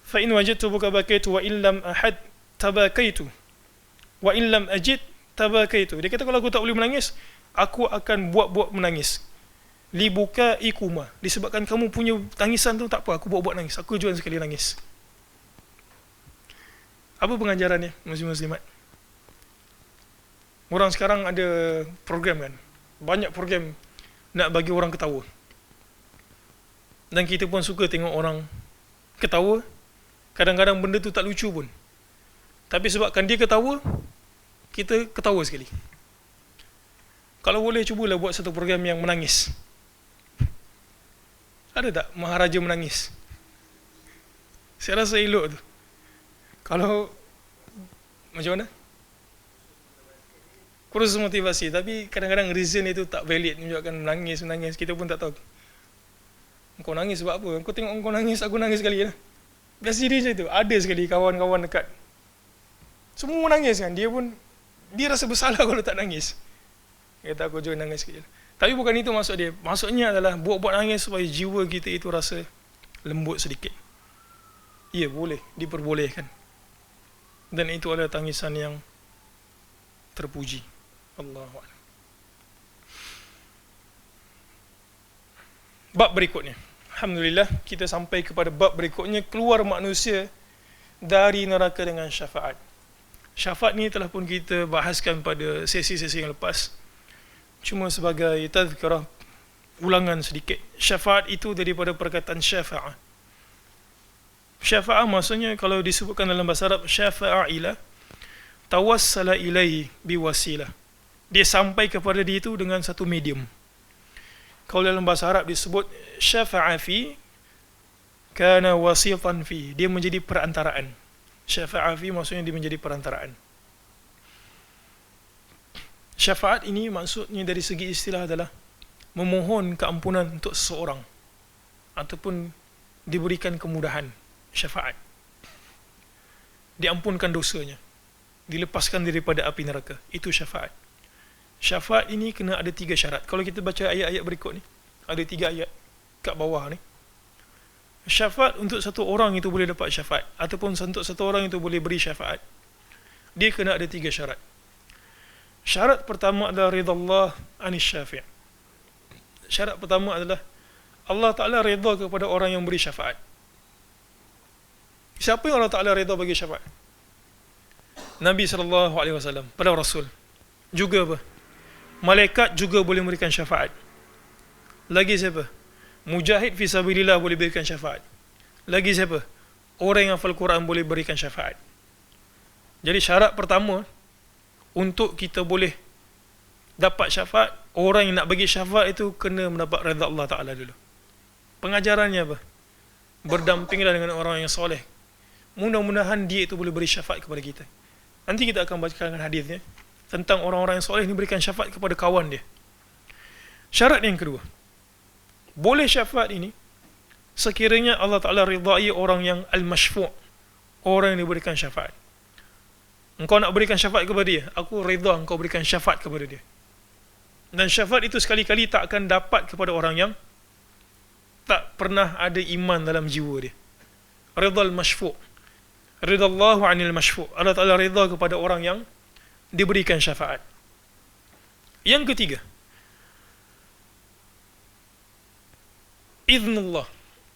fa in wajadtu buka bakaitu wa illam ahad tabakaitu wa illam ajid tabakaitu. Dia kata, kalau aku tak boleh menangis, aku akan buat-buat menangis. Li buka ikuma, disebabkan kamu punya tangisan tu, tak apa, aku buat-buat nangis, aku join sekali nangis. Apa pengajarannya, muslim-muslimat? Orang sekarang ada program kan, banyak program nak bagi orang ketawa. Dan kita pun suka tengok orang ketawa. Kadang-kadang benda tu tak lucu pun, tapi sebabkan dia ketawa, kita ketawa sekali. Kalau boleh, cubalah buat satu program yang menangis. Ada tak Maharaja menangis? Saya rasa elok tu. Kalau macam mana? Kursus motivasi, tapi kadang-kadang reason itu tak valid, menunjukkan menangis. Kita pun tak tahu. Engkau nangis sebab apa? Engkau tengok engkau nangis, aku nangis sekali lah. Biasa dia macam tu. Ada sekali kawan-kawan dekat, semua nangis kan. Dia rasa bersalah kalau tak nangis. Dia kata, aku join nangis sekali. Tapi bukan itu maksud dia. Maksudnya adalah buat-buat nangis supaya jiwa kita itu rasa lembut sedikit. Ya, boleh, diperbolehkan. Dan itu adalah tangisan yang terpuji. Allahu Akbar. Bab berikutnya. Alhamdulillah, kita sampai kepada bab berikutnya, keluar manusia dari neraka dengan syafaat. Syafaat ni telah pun kita bahaskan pada sesi-sesi yang lepas. Cuma sebagai tazkirah, ulangan sedikit. Syafaat itu daripada perkataan syafa'ah. Syafa'ah maksudnya, kalau disebutkan dalam bahasa Arab, syafa'a ila tawassala ilaihi biwasilah. Dia sampai kepada dia itu dengan satu medium. Kalau dalam bahasa Arab disebut syafa'a fi kana wasitan fi, dia menjadi perantaraan. Syafa'a fi maksudnya dia menjadi perantaraan. Syafaat ini maksudnya dari segi istilah adalah memohon keampunan untuk seseorang ataupun diberikan kemudahan. Syafaat, diampunkan dosanya, dilepaskan daripada api neraka, itu syafaat. Syafaat ini kena ada 3 syarat. Kalau kita baca ayat-ayat berikut ni, ada 3 ayat kat bawah ni. Syafaat untuk satu orang itu boleh dapat syafaat, ataupun untuk satu orang itu boleh beri syafaat, dia kena ada 3 syarat. Syarat pertama adalah ridha Allah anis syafi'. Syarat pertama adalah Allah Ta'ala redha kepada orang yang beri syafaat. Siapa yang Allah Ta'ala redha bagi syafaat? Nabi SAW, para Rasul. Juga apa? Malaikat juga boleh memberikan syafaat. Lagi siapa? Mujahid fi sabilillah boleh berikan syafaat. Lagi siapa? Orang yang hafal Quran boleh berikan syafaat. Jadi syarat pertama untuk kita boleh dapat syafaat, orang yang nak bagi syafaat itu kena mendapat redha Allah Ta'ala dulu. Pengajarannya apa? Berdampinglah dengan orang yang soleh. Mudah-mudahan dia itu boleh beri syafaat kepada kita. Nanti kita akan bacakan hadisnya tentang orang-orang yang soleh ini berikan syafaat kepada kawan dia. Syarat yang kedua, boleh syafaat ini sekiranya Allah Ta'ala ridai orang yang al-mashfu', orang yang diberikan syafaat. Engkau nak berikan syafaat kepada dia, aku redha engkau berikan syafaat kepada dia. Dan syafaat itu sekali-kali tak akan dapat kepada orang yang tak pernah ada iman dalam jiwa dia. Ridha al-mashfu', ridha Allahu 'anil mashfu', Allah Ta'ala redha kepada orang yang diberikan syafaat. Yang ketiga, iznullah,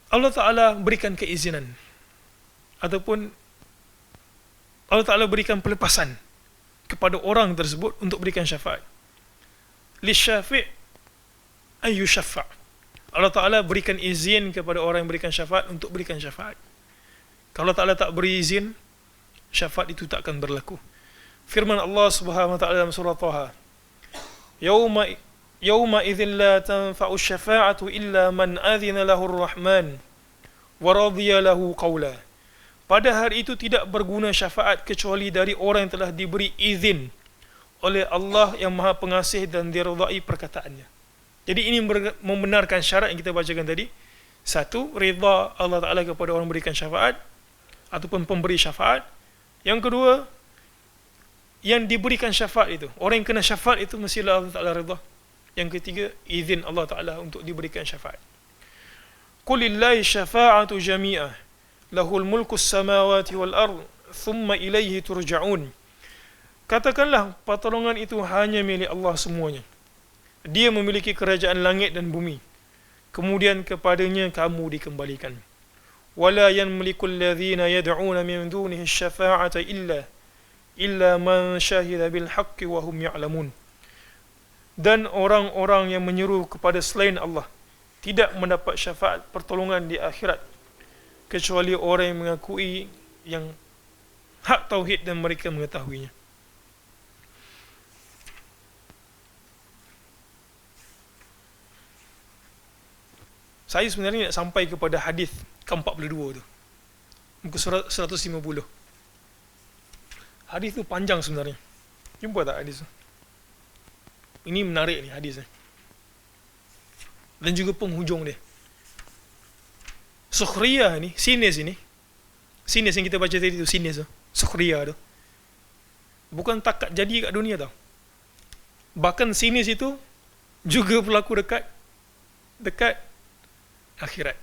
Allah Ta'ala berikan keizinan ataupun Allah Ta'ala berikan pelepasan kepada orang tersebut untuk berikan syafaat. Lisyafi' ayu syafa', Allah Ta'ala berikan izin kepada orang yang berikan syafaat untuk berikan syafaat. Kalau Allah Ta'ala tak beri izin, syafaat itu tak akan berlaku. Firman Allah Subhanahu wa Ta'ala dalam surah Taha, Yawma idzin la tanfa'u syafa'atu illa man adzina lahu ar-Rahman wa radiya lahu qawla. Pada hari itu tidak berguna syafaat kecuali dari orang yang telah diberi izin oleh Allah yang Maha Pengasih dan diridai perkataannya. Jadi ini membenarkan syarat yang kita bacakan tadi. Satu, redha Allah Ta'ala kepada orang berikan syafaat ataupun pemberi syafaat. Yang kedua, yang diberikan syafaat itu, orang yang kena syafaat itu mestilah Allah Ta'ala redha. Yang ketiga, izin Allah Ta'ala untuk diberikan syafaat. Qulillahi syafa'atu jami'ah lahul mulkus samawati wal ard thumma ilaihi turja'un. Katakanlah pertolongan itu hanya milik Allah semuanya. Dia memiliki kerajaan langit dan bumi. Kemudian kepadanya kamu dikembalikan. Wala yanmlikul ladzina yad'una min dunihi syafa'ata illa man syahida bil haqqi wa hum ya'lamun. Dan orang-orang yang menyeru kepada selain Allah tidak mendapat syafaat pertolongan di akhirat kecuali orang yang mengakui yang hak tauhid dan mereka mengetahuinya. Saya sebenarnya nak sampai kepada hadis ke-42 tu, muka surat 150. Hadis tu panjang sebenarnya. Jumpa tak hadis tu? Ini menarik ni hadis ni. Dan juga penghujung dia. Sukhriyah ni, sinis ini. Sinis yang kita baca tadi tu, sinis tu. Sukhriyah tu. Bukan takat jadi kat dunia tau. Bahkan sinis itu juga berlaku dekat akhirat.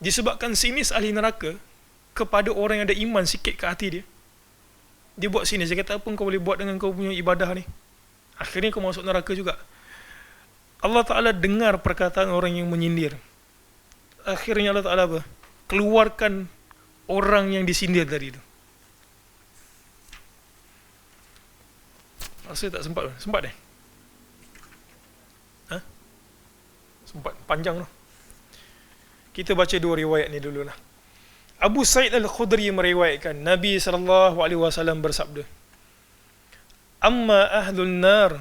Disebabkan sinis ahli neraka kepada orang yang ada iman sikit ke hati dia, dia buat sinis. Dia kata, apa kau boleh buat dengan kau punya ibadah ni? Akhirnya kau masuk neraka juga. Allah Ta'ala dengar perkataan orang yang menyindir. Akhirnya Allah Ta'ala apa? Keluarkan orang yang disindir tadi itu. Rasa tak sempat? Sempat deh? Sempat, panjang tu. Kita baca dua riwayat ni dululah. Abu Sa'id Al-Khudri meriwayatkan Nabi SAW bersabda, Amma ahlun nar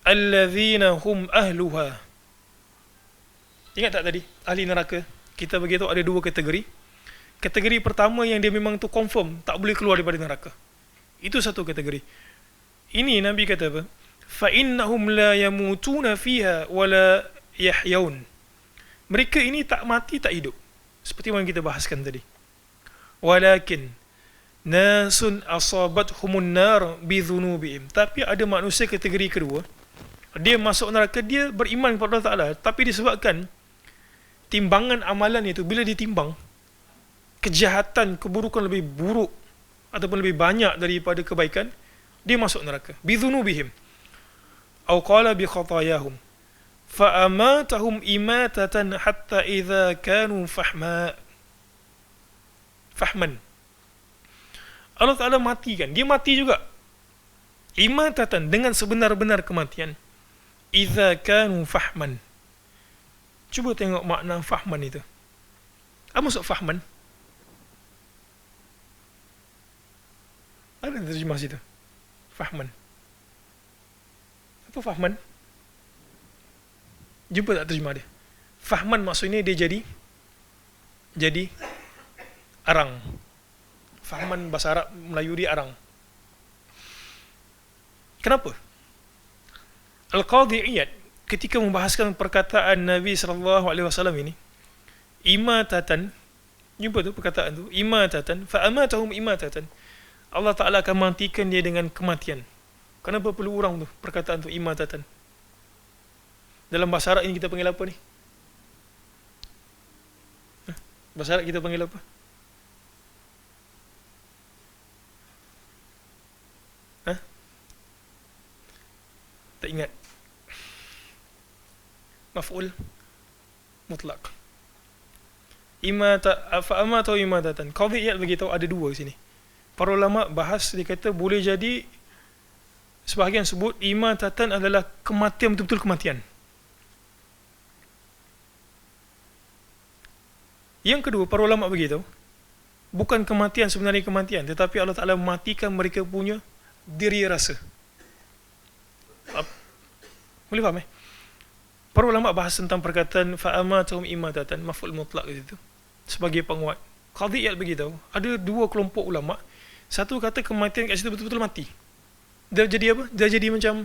allazina hum ahluha. Ingat tak tadi ahli neraka? Kita beritahu ada dua kategori. Kategori pertama yang dia memang tu confirm tak boleh keluar daripada neraka. Itu satu kategori. Ini Nabi kata apa? Fa innahum la yamutuna fiha wala yahyaun. Mereka ini tak mati tak hidup, seperti yang kita bahaskan tadi. Walakin nasun asabathumun nar bidhunubihim. Tapi ada manusia kategori kedua, dia masuk neraka, dia beriman kepada Allah Ta'ala, tapi disebabkan timbangan amalan itu, bila ditimbang, kejahatan, keburukan lebih buruk ataupun lebih banyak daripada kebaikan, dia masuk neraka. Bidhunubihim aw qala bi khatayahum fa amatahum imatatan hatta idza kanu fahman. Allah Ta'ala matikan, dia mati juga imatatan, dengan sebenar-benar kematian. Idza kanu fahman. Cuba tengok makna fahman itu. Apa maksud fahman? Ada terjemah situ. Fahman. Apa fahman? Jumpa tak terjemah dia? Fahman maksudnya dia jadi arang. Fahman bahasa Arab, Melayu dia arang. Kenapa? Al-Qadhi Iyad ketika membahaskan perkataan Nabi SAW ini, imatatan, jumpa tu perkataan tu, imatatan, fa'amatahum imatatan. Allah Ta'ala akan matikan dia dengan kematian. Kenapa perlu urang tu perkataan tu, imatatan? Dalam bahasa Arab ini kita panggil apa ni? Bahasa Arab kita panggil apa? Tak ingat. Maf'ul mutlaq. Fa'amata atau imatatan. Qadhi Iyad beritahu ada dua sini. Para ulama bahas, dia kata boleh jadi, sebahagian sebut imatatan adalah kematian, betul-betul kematian. Yang kedua, para ulama beritahu bukan kematian sebenarnya kematian, tetapi Allah Ta'ala matikan mereka punya diri rasa. Boleh faham Para ulama bahas tentang perkataan fa'amatahum imatatan, maf'ul mutlaq itu sebagai penguat. Qadhi Iyad beritahu ada dua kelompok ulama. Satu kata kematian kat situ betul-betul mati. Dah jadi apa? Dah jadi macam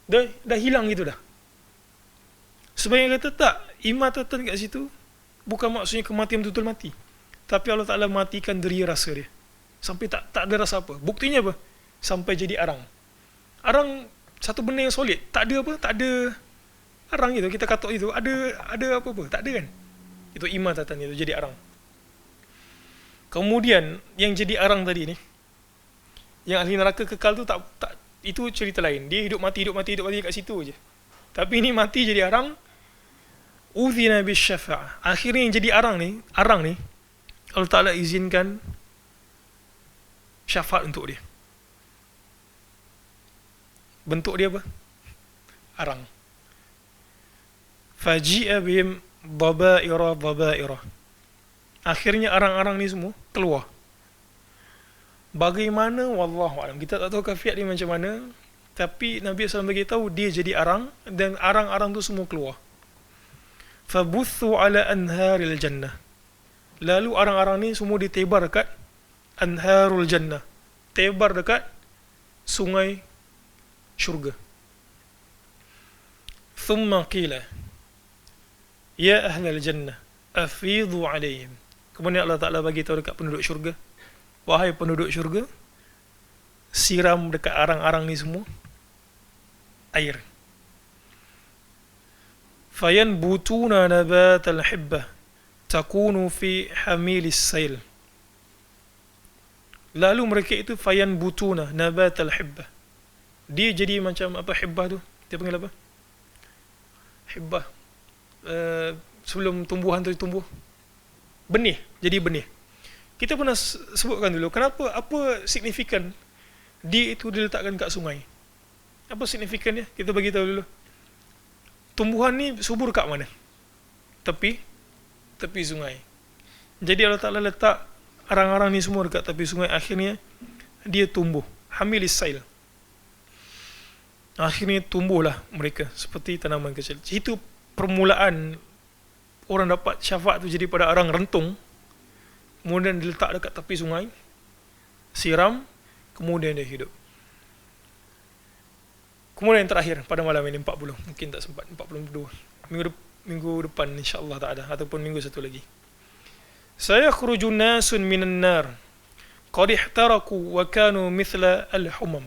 dah hilang gitu dah. Sebagian kata tak, imatatan kat situ bukan maksudnya kematian betul-betul mati, tapi Allah Ta'ala matikan deri rasa dia sampai tak ada rasa apa. Buktinya apa? Sampai jadi arang. Arang satu benda yang solid, tak ada apa, tak ada arang itu, kita katuk itu ada apa-apa, tak ada kan. Itu imatatan, itu jadi arang. Kemudian yang jadi arang tadi ni, yang ahli neraka kekal tu tak itu cerita lain. Dia hidup mati kat situ aje. Tapi ini mati jadi arang. Udhina bisyafa'ah. Akhirnya yang jadi arang ni Allah Ta'ala izinkan syafaat untuk dia. Bentuk dia apa? Arang. Faji'a bihim dhabaira. Akhirnya arang-arang ni semua keluar. Bagaimana? Wallahu a'lam. Kita tak tahu kafiat dia macam mana. Tapi Nabi SAW beritahu dia jadi arang, dan arang-arang tu semua keluar. Fabuthu ala anharil jannah. Lalu arang-arang ni semua ditebar dekat anharul jannah, tebar dekat sungai syurga. Thumma qila ya ahlal jannah afidhu alaihim. Kemudian Allah Ta'ala bagi tahu dekat penduduk syurga, wahai penduduk syurga, siram dekat arang-arang ni semua air. Fayanbutuna nabatal hibbah takunu fi hamilis sail. Lalu mereka itu fayanbutuna nabatal hibbah, dia jadi macam apa hibbah tu? Dia panggil apa? Hibbah. Sebelum tumbuhan tu tumbuh. Benih, jadi benih. Kita pernah sebutkan dulu, kenapa, apa signifikan dia itu diletakkan kat sungai? Apa signifikannya? Kita bagi tahu dulu. Tumbuhan ni subur kat mana? Tepi sungai. Jadi Allah Ta'ala letak arang-arang ni semua dekat tepi sungai, akhirnya dia tumbuh. Hamilis sail. Akhirnya tumbuhlah mereka seperti tanaman kecil. Itu permulaan orang dapat syafaat tu, jadi pada arang rentung, kemudian diletak dekat tepi sungai, siram, kemudian dia hidup. Kemudian yang terakhir pada malam ini 40, mungkin tak sempat 42. Minggu depan insya-Allah tak ada, ataupun minggu satu lagi. Sayakhruju nasun minan nar qad ihtaraku wa kanu mithla al-humam.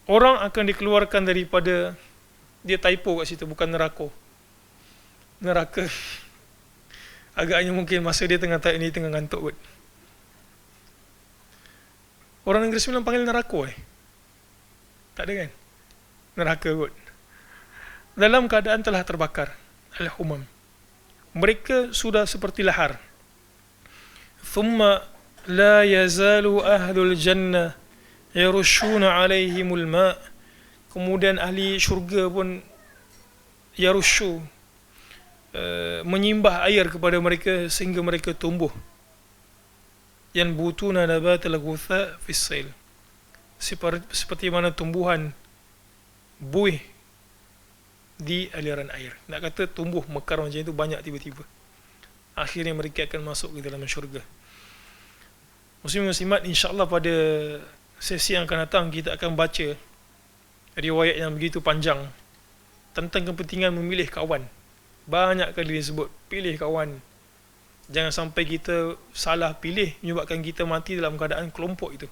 Orang akan dikeluarkan daripada, dia typo kat situ, bukan neraka. Agaknya mungkin masa dia tengah ngantuk kot. Orang Negeri Sembilan panggil neraka tak ada kan? Neraka kot. Dalam keadaan telah terbakar. Al-humam. Mereka sudah seperti lahar. Thumma la yazalu ahlul jannah yarushuna alaihimul ma'. Kemudian ahli syurga pun yarushu, menyimbah air kepada mereka sehingga mereka tumbuh. Yanbutuna nabatal ghutha fis sail. Seperti mana tumbuhan buih di aliran air. Nak kata tumbuh mekar macam itu banyak tiba-tiba. Akhirnya mereka akan masuk ke dalam syurga. Muslim-muslimat, insya-Allah pada sesi yang akan datang kita akan baca riwayat yang begitu panjang tentang kepentingan memilih kawan. Banyak kali disebut pilih kawan. Jangan sampai kita salah pilih menyebabkan kita mati dalam keadaan kelompok itu.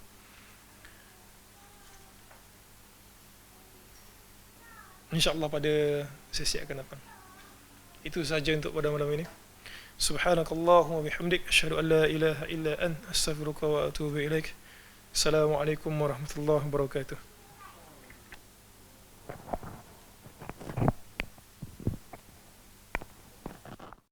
InsyaAllah pada sesi akan datang. Itu saja untuk pada malam ini. Subhanakallahumma bihamdik, asyhadu an la ilaha illa anta, astaghfiruka wa atubu ilaik. Assalamualaikum warahmatullahi wabarakatuh.